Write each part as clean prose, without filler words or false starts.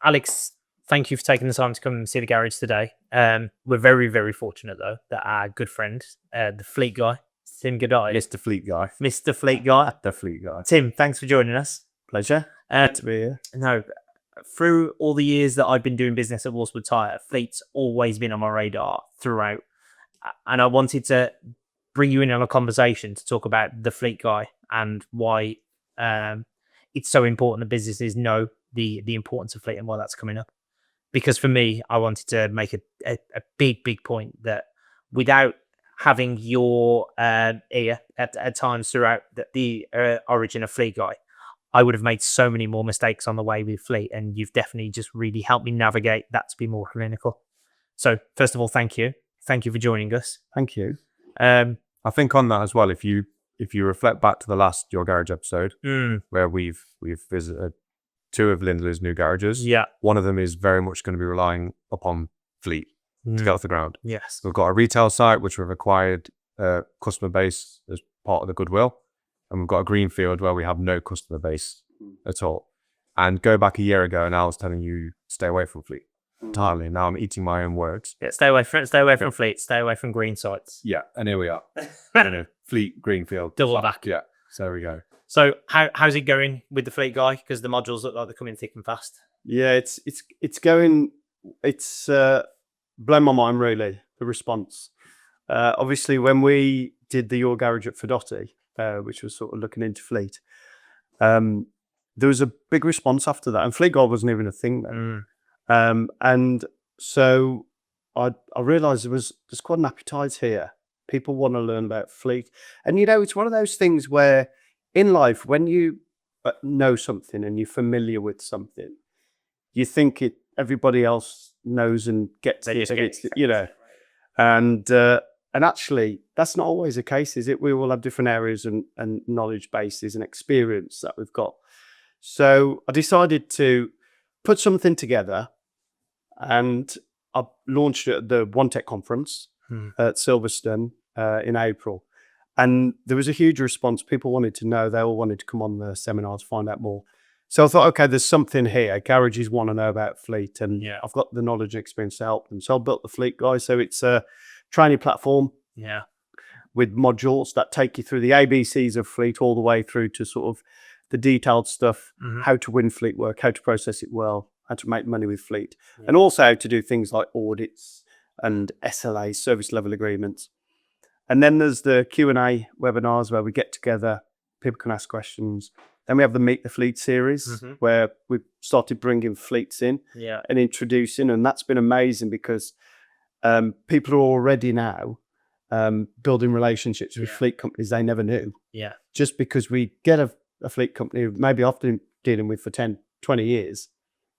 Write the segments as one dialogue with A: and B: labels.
A: Alex, thank you for taking the time to come and see the garage today. We're very, very fortunate though that our good friend, the fleet guy, Tim Guidotti,
B: Mr. Fleet Guy.
A: Mr. Fleet Guy,
B: The Fleet Guy.
A: Tim, thanks for joining us.
B: Pleasure.
A: And
B: To be here.
A: no, through all the years that I've been doing business at Wolfswood Tyre, fleet's always been on my radar throughout, and I wanted to bring you in on a conversation to talk about the fleet guy and why it's so important that businesses know the importance of fleet and why that's coming up. Because for me, I wanted to make a big point that without having your ear at times throughout the origin of Fleet Guy, I would have made so many more mistakes on the way with Fleet, and you've definitely just really helped me navigate that to be more clinical. So first of all, thank you for joining us.
B: Thank you.
A: Um,
B: I think on that as well, if you reflect back to the last Your Garage episode, where we've visited two of Lindley's new garages.
A: yeah,
B: One of them is very much going to be relying upon fleet to get off the ground.
A: yes,
B: We've got a retail site which we've acquired customer base as part of the goodwill, and we've got a greenfield where we have no customer base at all. And go back a year ago, and I was telling you stay away from fleet entirely. Now I'm eating my own words.
A: yeah. Stay away from fleet. Stay away from green sites.
B: Yeah, and here we are. Fleet greenfield
A: Double back.
B: Yeah, so there we go.
A: So how's it going with the Fleet Guy? Because the modules look like they're coming thick and fast.
C: Yeah, it's going. It's blown my mind really, the response. Obviously, when we did the Your Garage at Guidotti, which was sort of looking into fleet, there was a big response after that, and Fleet Guy wasn't even a thing then. And so I realised there's quite an appetite here. People want to learn about fleet, and it's one of those things where in life, when you know something and you're familiar with something, you think everybody else knows and gets it, and actually that's not always the case, is it? We all have different areas and knowledge bases and experience that we've got. So I decided to put something together, and I launched it at the One Tech conference at Silverstone in April. And there was a huge response. People wanted to know. They all wanted to come on the seminar to find out more. So I thought, okay, there's something here. Garages want to know about fleet, and I've got the knowledge and experience to help them. So I built the Fleet Guy. So it's a training platform with modules that take you through the ABCs of fleet all the way through to sort of the detailed stuff, how to win fleet work, how to process it well, how to make money with fleet, and also how to do things like audits and SLA, service level agreements. And then there's the Q&A webinars where we get together, people can ask questions. Then we have the Meet the Fleet series where we've started bringing fleets in and introducing, and that's been amazing because people are already now building relationships with fleet companies they never knew. Yeah. Just because we get a fleet company maybe often dealing with for 10, 20 years,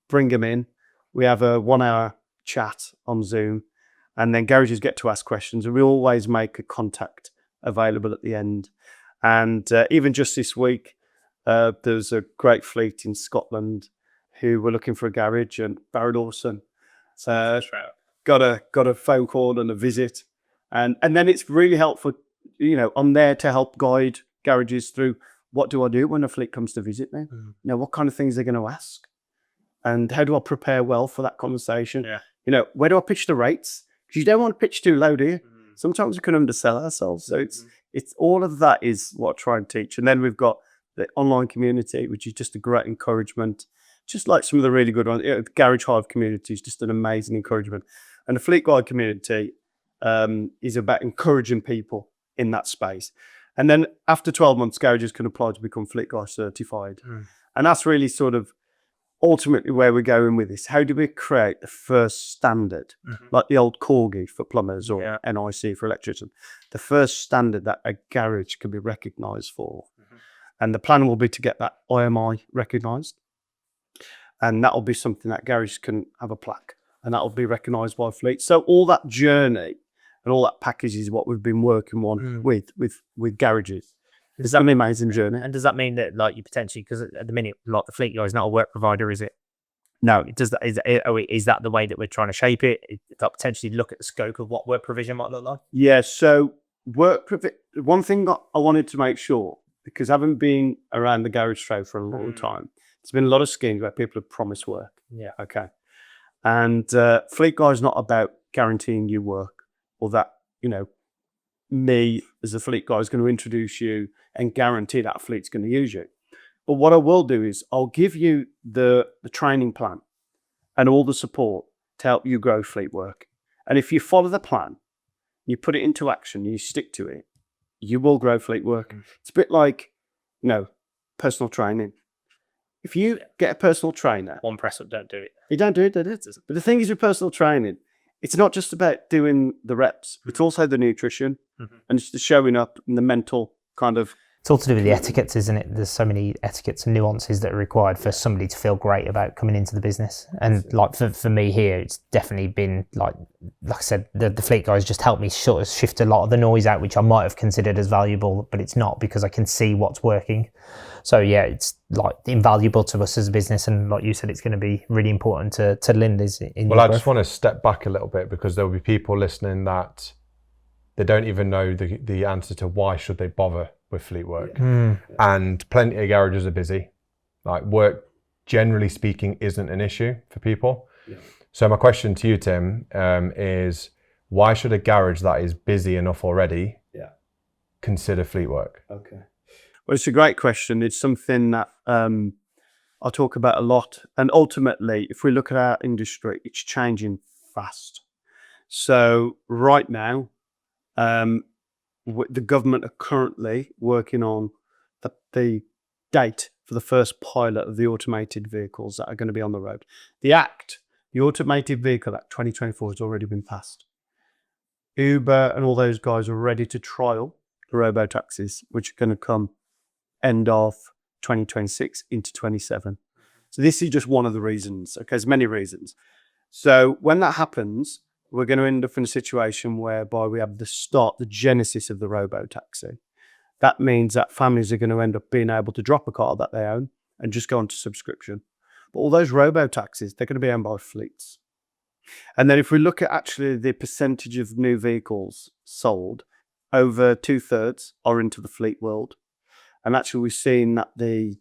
C: bring them in, we have a 1 hour chat on Zoom, and then garages get to ask questions, and we always make a contact available at the end. And even just this week, there's a great fleet in Scotland who were looking for a garage, and Barry Dawson got a phone call and a visit, and then it's really helpful. I'm there to help guide garages through what do I do when a fleet comes to visit me. What kind of things they're going to ask, and how do I prepare well for that conversation? Where do I pitch the rates? Because you don't want to pitch too low, do you? Sometimes we can undersell ourselves. So it's all of that is what I try and teach. And then we've got the online community, which is just a great encouragement, just like some of the really good ones. The Garage Hive community is just an amazing encouragement. And the Fleet Guide community is about encouraging people in that space. And then after 12 months, garages can apply to become Fleet Guide certified. And that's really sort of ultimately where we're going with this. How do we create the first standard, like the old Corgi for plumbers or NIC for electricians, the first standard that a garage can be recognised for? And the plan will be to get that IMI recognised. And that will be something that garages can have a plaque, and that will be recognised by fleet. So all that journey and all that package is what we've been working on with garages. It's an amazing journey.
A: And does that mean that, like, you potentially, because at the minute, like, the Fleet Guy is not a work provider, is it?
C: No.
A: Is that the way that we're trying to shape it? That potentially look at the scope of what work provision might look like?
C: Yeah. So one thing I wanted to make sure, because having been around the garage trade for a long time, There's been a lot of schemes where people have promised work.
A: Yeah.
C: Okay. And Fleet Guy is not about guaranteeing you work, or that, me as a fleet guy is going to introduce you and guarantee that fleet's going to use you. But what I will do is I'll give you the training plan and all the support to help you grow fleet work. And if you follow the plan, you put it into action, you stick to it, you will grow fleet work. It's a bit like, personal training. If you get a personal trainer,
A: One press up, don't do it.
C: you don't do it, does it? But the thing is with personal training, it's not just about doing the reps. It's also the nutrition and it's the showing up and the mental kind of.
D: It's all to do with the etiquettes, isn't it? There's so many etiquettes and nuances that are required for somebody to feel great about coming into the business. And like for me here, it's definitely been like I said, the Fleet Guys just helped me sort of shift a lot of the noise out, which I might have considered as valuable, but it's not, because I can see what's working. So yeah, it's like invaluable to us as a business. And like you said, it's going to be really important to Linda's in
B: Well,
D: your
B: I
D: growth.
B: just want to step back a little bit, because there will be people listening that they don't even know the answer to why should they bother with fleet work. And plenty of garages are busy. Like, work, generally speaking, isn't an issue for people. So my question to you, Tim, is why should a garage that is busy enough already consider fleet work?
C: Okay. Well, it's a great question. It's something that I talk about a lot. And ultimately, if we look at our industry, it's changing fast. So right now, the government are currently working on the date for the first pilot of the automated vehicles that are going to be on the road. The Automated Vehicle Act 2024 has already been passed. Uber and all those guys are ready to trial the robo-taxis, which are going to come end of 2026 into 27. So this is just one of the reasons. Okay, there's many reasons. So when that happens, we're going to end up in a situation whereby we have the genesis of the robo-taxi. That means that families are going to end up being able to drop a car that they own and just go onto subscription. But all those robo-taxis, they're going to be owned by fleets. And then if we look at actually the percentage of new vehicles sold, over 2/3 are into the fleet world. And actually we've seen that the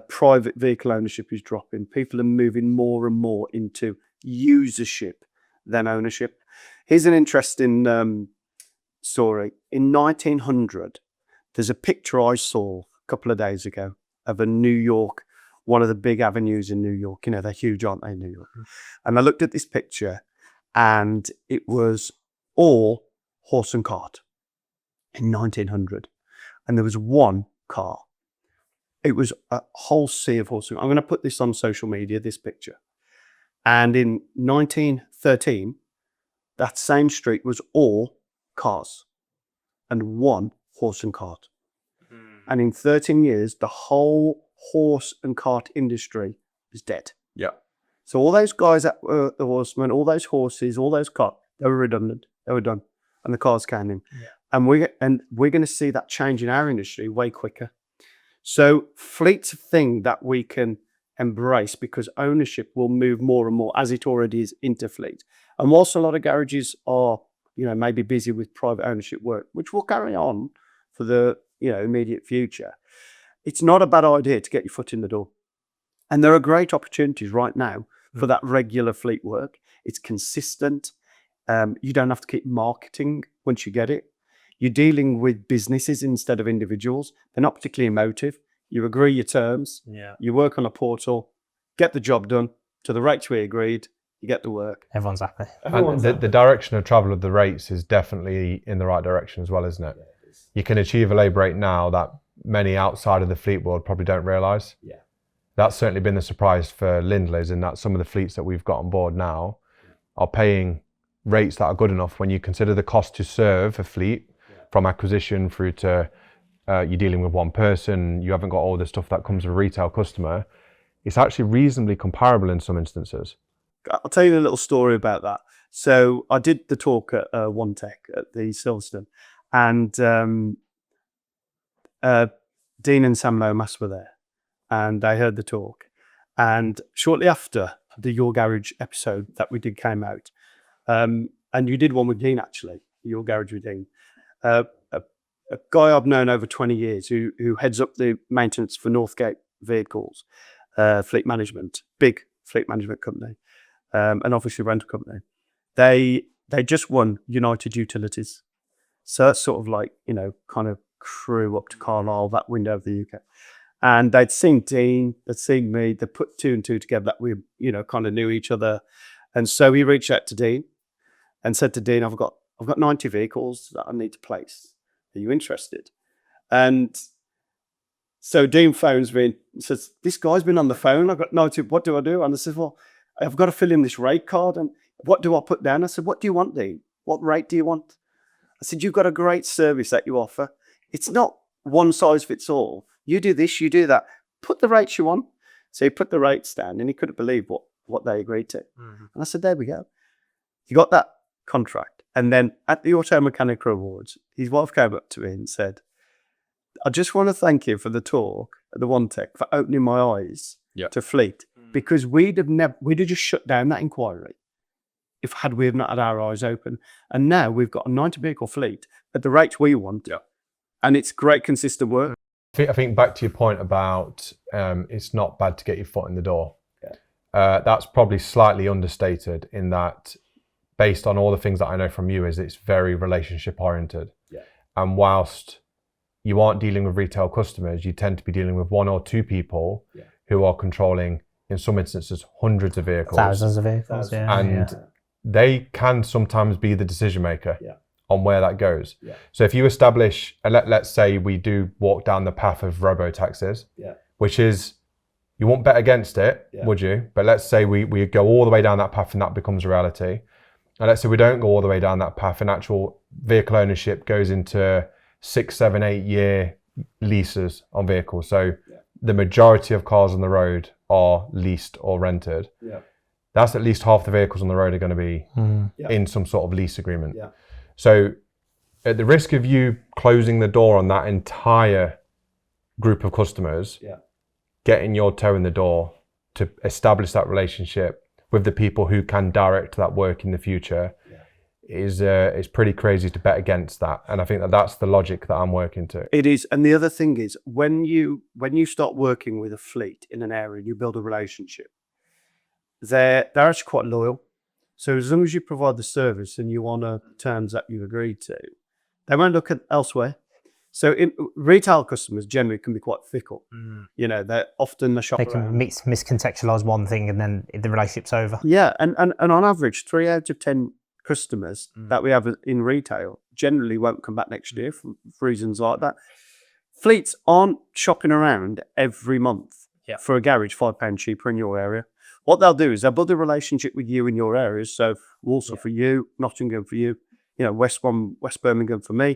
C: private vehicle ownership is dropping. People are moving more and more into usership than ownership. Here's an interesting story. In 1900, there's a picture I saw a couple of days ago of a New York, one of the big avenues in New York. They're huge, aren't they, in New York? And I looked at this picture and it was all horse and cart in 1900. And there was one car. It was a whole sea of horse and cart. I'm going to put this on social media, this picture. And in 1913, that same street was all cars and one horse and cart. And in 13 years, the whole horse and cart industry is dead.
B: Yeah.
C: So all those guys that were the horsemen, all those horses, all those cars, they were redundant. They were done. And the cars came in. Yeah. And we're going to see that change in our industry way quicker. So fleet's a thing that we can embrace because ownership will move more and more, as it already is, into fleet. And whilst a lot of garages are, maybe busy with private ownership work, which will carry on for the, immediate future, it's not a bad idea to get your foot in the door. And there are great opportunities right now for that regular fleet work. It's consistent. You don't have to keep marketing once you get it. You're dealing with businesses instead of individuals. They're not particularly emotive. You agree your terms.
A: Yeah.
C: You work on a portal, get the job done to the rates we agreed. You get the work.
D: Everyone's happy.
B: And the direction of travel of the rates is definitely in the right direction as well, isn't it?
C: Yeah, it is.
B: You can achieve a labour rate now that many outside of the fleet world probably don't realise.
C: Yeah.
B: That's certainly been the surprise for Lindley's, in that some of the fleets that we've got on board now are paying rates that are good enough when you consider the cost to serve a fleet, from acquisition through to you're dealing with one person, you haven't got all the stuff that comes with a retail customer. It's actually reasonably comparable in some instances.
C: I'll tell you a little story about that. So I did the talk at One Tech at the Silverstone, and Dean and Sam Lomas were there, and they heard the talk. And shortly after the Your Garage episode that we did came out, and you did one with Dean, actually, Your Garage with Dean, a guy I've known over 20 years who heads up the maintenance for Northgate vehicles, fleet management, big fleet management company, and obviously rental company. They just won United Utilities. So that's sort of like, kind of Crewe up to Carlisle, that window of the UK. And they'd seen Dean, they'd seen me, they put 2 and 2 together that we, kind of knew each other. And so he reached out to Dean and said to Dean, I've got 90 vehicles that I need to place. Are you interested? And so Dean phones me and says, this guy's been on the phone. I've got 90, what do I do? And I said, well, I've got to fill in this rate card. And what do I put down? I said, what do you want, Dean? What rate do you want? I said, you've got a great service that you offer. It's not one size fits all. You do this, you do that. Put the rates you want. So he put the rates down and he couldn't believe what they agreed to. Mm-hmm. And I said, there we go. You got that contract. And then at the Auto Mechanical Awards, his wife came up to me and said, I just want to thank you for the talk at the One Tech for opening my eyes to fleet, because we'd have just shut down that inquiry had we not had our eyes open. And now we've got a 90 vehicle fleet at the rates we want. Yeah. And it's great, consistent work.
E: I think back to your point about it's not bad to get your foot in the door. Yeah. That's probably slightly understated in that, based on all the things that I know from you, is it's very relationship oriented. Yeah. And whilst you aren't dealing with retail customers, you tend to be dealing with 1 or 2 people who are controlling, in some instances, hundreds of vehicles.
D: Thousands of vehicles,
E: And they can sometimes be the decision maker on where that goes. Yeah. So if you establish, and let's say we do walk down the path of robo-taxis, which is, you won't bet against it, would you? But let's say we go all the way down that path and that becomes a reality. And let's say we don't go all the way down that path and actual vehicle ownership goes into 6, 7, 8 year leases on vehicles. So the majority of cars on the road are leased or rented. Yeah. That's at least half the vehicles on the road are going to be in some sort of lease agreement. Yeah. So at the risk of you closing the door on that entire group of customers, getting your toe in the door to establish that relationship with the people who can direct that work in the future is pretty crazy to bet against that. And I think that's the logic that I'm working to.
C: It is. And the other thing is, when you start working with a fleet in an area and you build a relationship, they're actually quite loyal. So as long as you provide the service and you honour terms that you've agreed to, they won't look at elsewhere. So retail customers generally can be quite fickle. They're often the shop.
D: They can miscontextualise one thing and then the relationship's over.
C: Yeah, and on average, 3 out of 10 customers that we have in retail generally won't come back next year for reasons like that. Fleets aren't shopping around every month for a garage £5 cheaper in your area. What they'll do is they'll build a relationship with you in your areas. So Walsall for you, Nottingham for you, West Birmingham for me.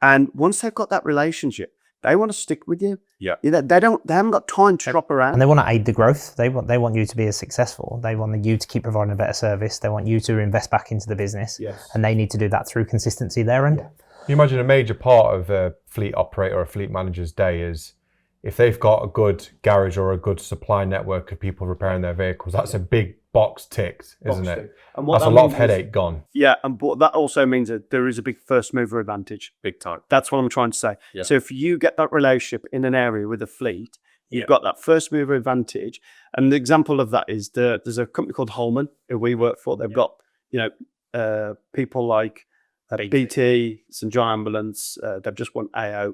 C: And once they've got that relationship, they want to stick with you. Yeah. They haven't got time to shop around.
D: And they want to aid the growth. They want you to be as successful. They want you to keep providing a better service. They want you to invest back into the business. Yes. And they need to do that through consistency their end. Yeah.
E: Can you imagine a major part of a fleet operator or a fleet manager's day is if they've got a good garage or a good supply network of people repairing their vehicles, that's a big box ticked, isn't it? And that's a lot of headache gone.
C: Yeah, but that also means that there is a big first mover advantage. Big time. That's what I'm trying to say. Yeah. So if you get that relationship in an area with a fleet, you've got that first mover advantage. And the example of that is there's a company called Holman who we work for. They've got people like BT, St John Ambulance. They've just won AO.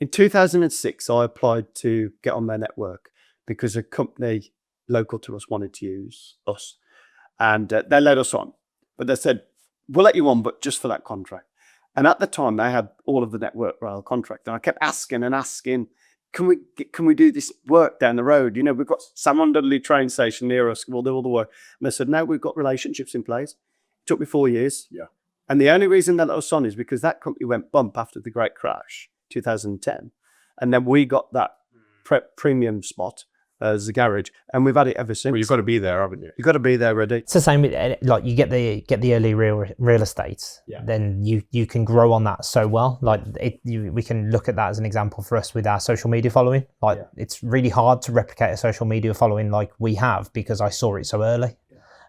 C: In 2006, I applied to get on their network because a company local to us wanted to use us. And they let us on. But they said, we'll let you on, but just for that contract. And at the time, they had all of the Network Rail contract. And I kept asking, can we do this work down the road? We've got Salmon Dudley train station near us. We'll do all the work. And they said, no, we've got relationships in place. It took me 4 years. Yeah. And the only reason they let us on is because that company went bump after the Great Crash. 2010, and then we got that premium spot as a garage, and we've had it ever since.
B: Well, you've got to be there, haven't you?
C: You've got to be there ready.
D: It's the same with like you get the early real estate, then you can grow on that so well. Like we can look at that as an example for us with our social media following. Like it's really hard to replicate a social media following like we have because I saw it so early.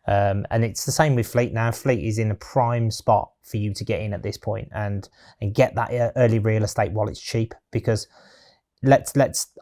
D: And it's the same with Fleet now. Fleet is in a prime spot for you to get in at this point and get that early real estate while it's cheap, because let's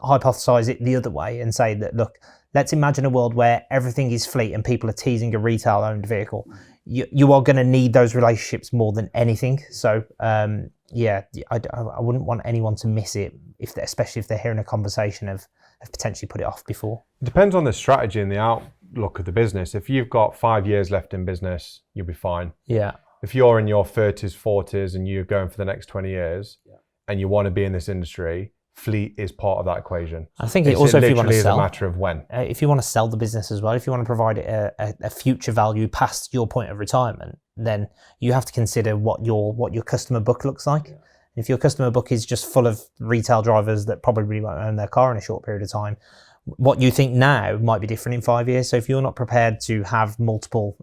D: hypothesize it the other way and say that, look, let's imagine a world where everything is fleet and people are teasing a retail owned vehicle. You are going to need those relationships more than anything. So I wouldn't want anyone to miss it, especially if they're hearing a conversation of potentially put it off before.
E: It depends on the strategy and the outlook of the business. If you've got 5 years left in business, you'll be fine.
D: Yeah.
E: If you're in your 30s, 40s, and you're going for the next 20 years, and you want to be in this industry, fleet is part of that equation.
D: I think if you want to
E: literally
D: sell,
E: is a matter of when.
D: If you want to sell the business as well, if you want to provide it a future value past your point of retirement, then you have to consider what your customer book looks like. If your customer book is just full of retail drivers that probably won't own their car in a short period of time, what you think now might be different in 5 years. So if you're not prepared to have multiple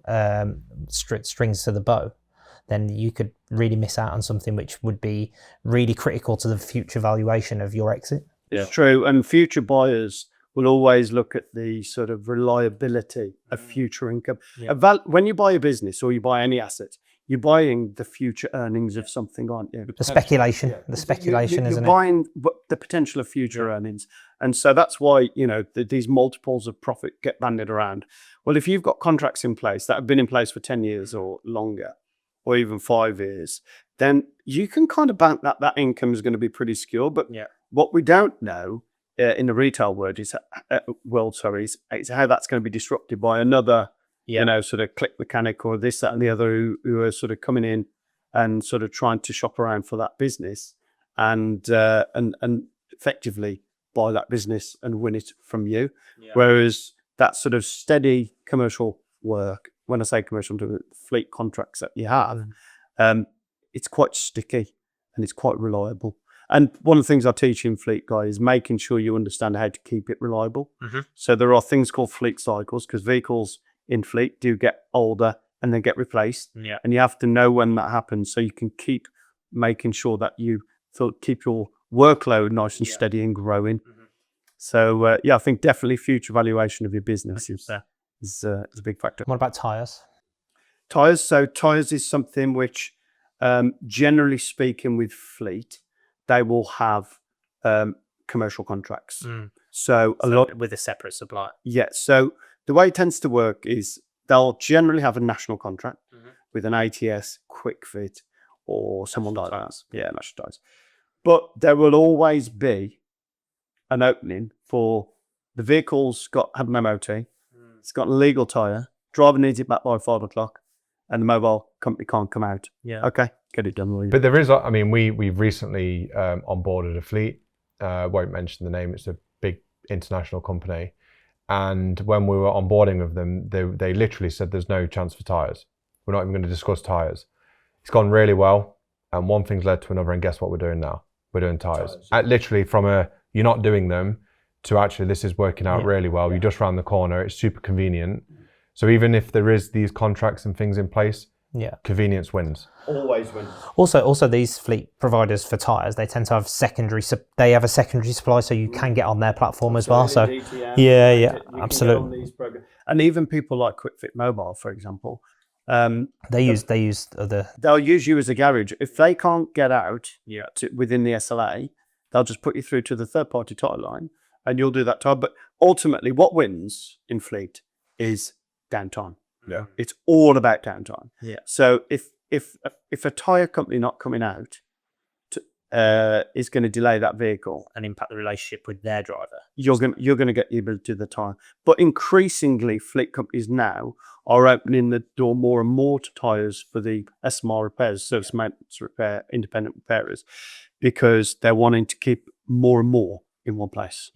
D: strings to the bow, then you could really miss out on something which would be really critical to the future valuation of your exit.
C: It's true. And future buyers will always look at the sort of reliability of future income. When you buy a business or you buy any asset, you're buying the future earnings of something, aren't you?
D: The speculation, isn't
C: you're
D: it?
C: buying the potential of future earnings. And so that's why, these multiples of profit get bandied around. Well, if you've got contracts in place that have been in place for 10 years or longer, or even 5 years, then you can kind of bank that income is going to be pretty secure. But what we don't know in the retail world is how that's going to be disrupted by another, sort of click mechanic or this, that, and the other who are sort of coming in and sort of trying to shop around for that business and effectively buy that business and win it from you. Whereas that sort of steady commercial work, when I say commercial, fleet contracts that you have, it's quite sticky and it's quite reliable. And one of the things I teach in Fleet Guy is making sure you understand how to keep it reliable. So there are things called fleet cycles, because vehicles in fleet do get older and then get replaced. And you have to know when that happens so you can keep making sure that you keep your workload nice and steady and growing. So I think definitely future valuation of your business is a big factor.
D: What about tyres?
C: Tyres. So tyres is something which, generally speaking, with fleet, they will have commercial contracts. So a lot
A: with a separate supplier.
C: Yeah. So the way it tends to work is they'll generally have a national contract with an ATS, Quick Fit, or someone like that. Yeah, national tyres. But there will always be an opening for the vehicle's had an MOT. It's got a legal tyre. Driver needs it back by 5 o'clock, and the mobile company can't come out. Okay, get it done.
E: But there is, we've recently onboarded a fleet. Won't mention the name. It's a big international company. And when we were onboarding with them, they literally said there's no chance for tyres. We're not even going to discuss tyres. It's gone really well. And one thing's led to another. And guess what we're doing now? We're doing tyres. Literally from you're not doing them to actually this is working out really well. You're just around the corner. It's super convenient. So even if there is these contracts and things in place, convenience wins.
C: Always wins.
D: Also, these fleet providers for tyres, they tend to have they have a secondary supply, so you can get on their platform as well. So
C: DTM,
D: absolutely.
C: And even people like Quick Fit Mobile, for example,
D: they use other.
C: They'll use you as a garage. If they can't get out within the SLA, they'll just put you through to the third-party tyre line, and you'll do that tyre. But ultimately, what wins in fleet is downtime. It's all about downtime. So if a tyre company not coming out is going to delay that vehicle
A: and impact the relationship with their driver,
C: you're going to get the ability to do the tyre. But increasingly, fleet companies now are opening the door more and more to tyres for the SMR repairs, service maintenance repair, independent repairers, because they're wanting to keep more and more in one place.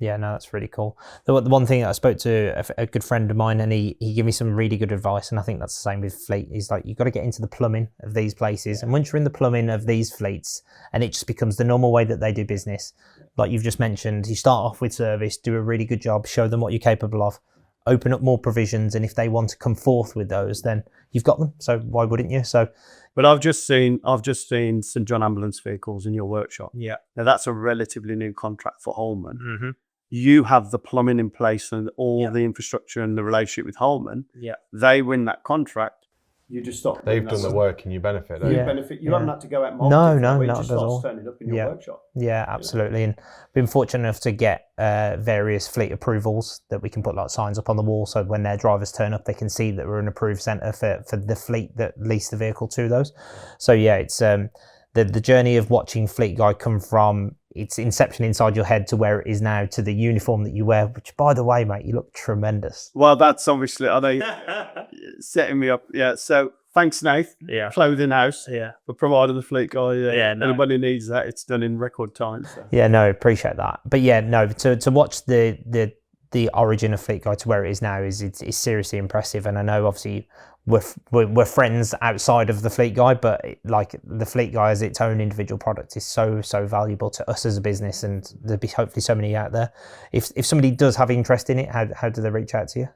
D: Yeah, no, that's really cool. The one thing I spoke to a good friend of mine, and he gave me some really good advice, and I think that's the same with fleet. He's like, you've got to get into the plumbing of these places, and once you're in the plumbing of these fleets, and it just becomes the normal way that they do business, like you've just mentioned, you start off with service, do a really good job, show them what you're capable of, open up more provisions, and if they want to come forth with those, then you've got them. So why wouldn't you? So,
C: but I've just seen St John ambulance vehicles in your workshop. Now that's a relatively new contract for Holman. You have the plumbing in place and all the infrastructure and the relationship with Holman. They win that contract. you just stop.
E: They've done the work and you benefit.
C: You
D: Yeah.
C: benefit. You
D: Yeah.
C: haven't had to go out
D: No,
C: marketing.
D: no,
C: for it. It
D: not
C: just
D: at
C: starts
D: all.
C: turning up in your
D: Yeah.
C: workshop.
D: Yeah, absolutely. And been fortunate enough to get various fleet approvals that we can put like signs up on the wall, so when their drivers turn up, they can see that we're an approved centre for the fleet that lease the vehicle to those. So yeah, it's the journey of watching Fleet Guy come from its inception inside your head to where it is now to the uniform that you wear, which by the way, mate, you look tremendous.
C: Well, that's obviously are they setting me up? Yeah. So thanks, Nath.
A: Yeah.
C: Clothing House.
A: Yeah.
C: For providing the Fleet Guy.
A: Yeah, no.
C: Anybody needs that, it's done in record time. So.
D: Yeah, no, appreciate that. But yeah, no, to watch the origin of Fleet Guy to where it is now is seriously impressive. And I know obviously we're friends outside of the Fleet Guy, but like the Fleet Guy as its own individual product is so valuable to us as a business, and there'll be hopefully so many out there. If somebody does have interest in it, how do they reach out to you?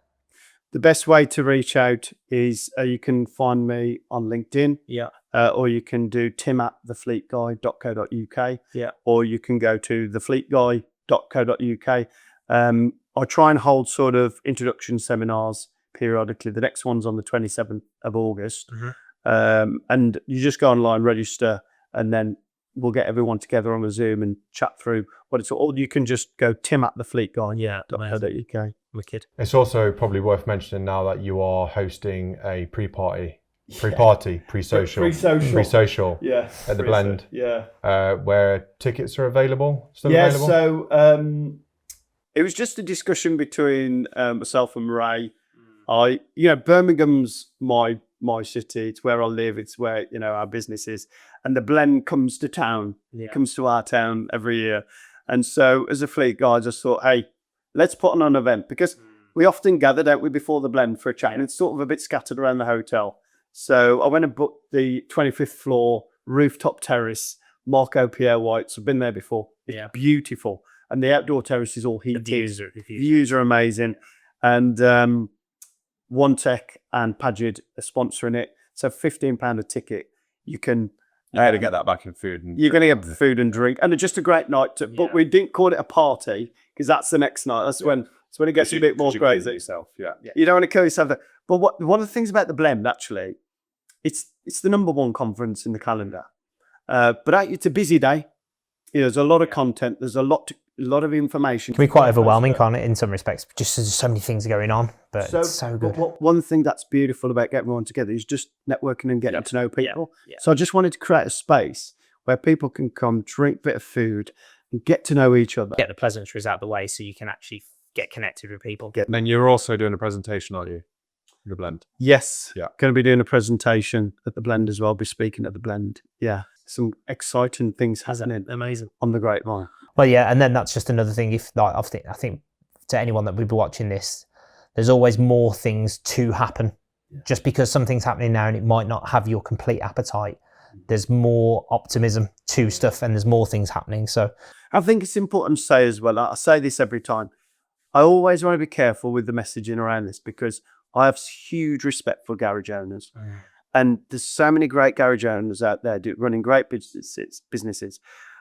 C: The best way to reach out is you can find me on LinkedIn.
A: Yeah.
C: Or you can do tim@thefleetguy.co.uk.
A: Yeah.
C: Or you can go to thefleetguy.co.uk. I try and hold sort of introduction seminars periodically. The next one's on the 27th of August. And you just go online, register, and then we'll get everyone together on a Zoom and chat through what it's all. Or you can just go tim@thefleetguy.co.uk.
A: Wicked.
E: It's also probably worth mentioning now that you are hosting a pre-social
C: Yeah.
E: at the Blend,
C: Yeah.
E: where tickets are available.
C: Yeah,
E: Available?
C: so it was just a discussion between myself and Ray. Birmingham's my city. It's where I live. It's where our business is, and the Blend comes to town.
A: Yeah.
C: It comes to our town every year, and so as a fleet guy, I just thought, hey, let's put on an event because we often gathered out before the Blend for a chat, and it's sort of a bit scattered around the hotel. So I went and booked the 25th floor rooftop terrace, Marco Pierre White's. I've been there before. It's beautiful. And the outdoor terrace is all heated.
A: The
C: views are amazing. And One Tech and Pagid are sponsoring it. So £15 a ticket. You can...
B: You had to get that back in food. And
C: You're going to get food and drink. And it's just a great night. But we didn't call it a party because that's the next night. That's when it gets a bit more crazy.
B: Yourself. Yeah.
C: You don't want to kill yourself there. But one of the things about the Blend, actually, it's the number one conference in the calendar. But it's a busy day. There's a lot of content. There's a lot of information.
D: It can be quite overwhelming, can't it, in some respects? Just there's so many things going on, but it's so good.
C: One thing that's beautiful about getting everyone together is just networking and getting to know people.
A: Yeah.
C: So I just wanted to create a space where people can come, drink a bit of food, and get to know each other.
A: Get the pleasantries out of the way so you can actually get connected with people.
B: And then you're also doing a presentation, aren't you? The Blend.
C: Yes.
B: Yeah.
C: Going to be doing a presentation at the Blend as well. Be speaking at the Blend. Yeah. Some exciting things happening.
A: Amazing.
C: On the Grapevine.
D: Well, yeah, and then that's just another thing. If I think to anyone that would be watching this, there's always more things to happen. Yeah. Just because something's happening now and it might not have your complete appetite, there's more optimism to stuff and there's more things happening. So
C: I think it's important to say as well, I say this every time, I always want to be careful with the messaging around this because I have huge respect for garage owners. And there's so many great garage owners out there running great businesses.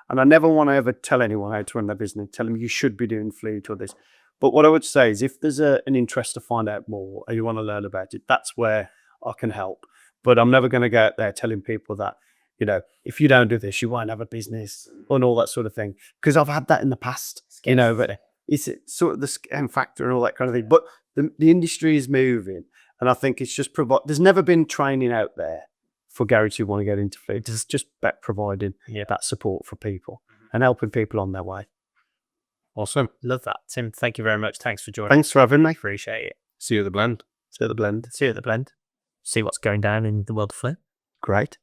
C: And I never want to ever tell anyone how to run their business, tell them you should be doing fleet or this. But what I would say is if there's an interest to find out more or you want to learn about it, that's where I can help. But I'm never going to go out there telling people that, if you don't do this, you won't have a business and all that sort of thing. Because I've had that in the past, but it's sort of the scam factor and all that kind of thing. But the industry is moving. And I think it's just there's never been training out there for garages who want to get into fleet. It's just about providing that support for people and helping people on their way.
B: Awesome.
A: Love that. Tim, thank you very much. Thanks for joining.
C: Thanks for having me.
A: Appreciate it.
B: See you at the Blend.
C: See you at the Blend.
A: See you at the Blend. See what's going down in the world of fleet.
C: Great.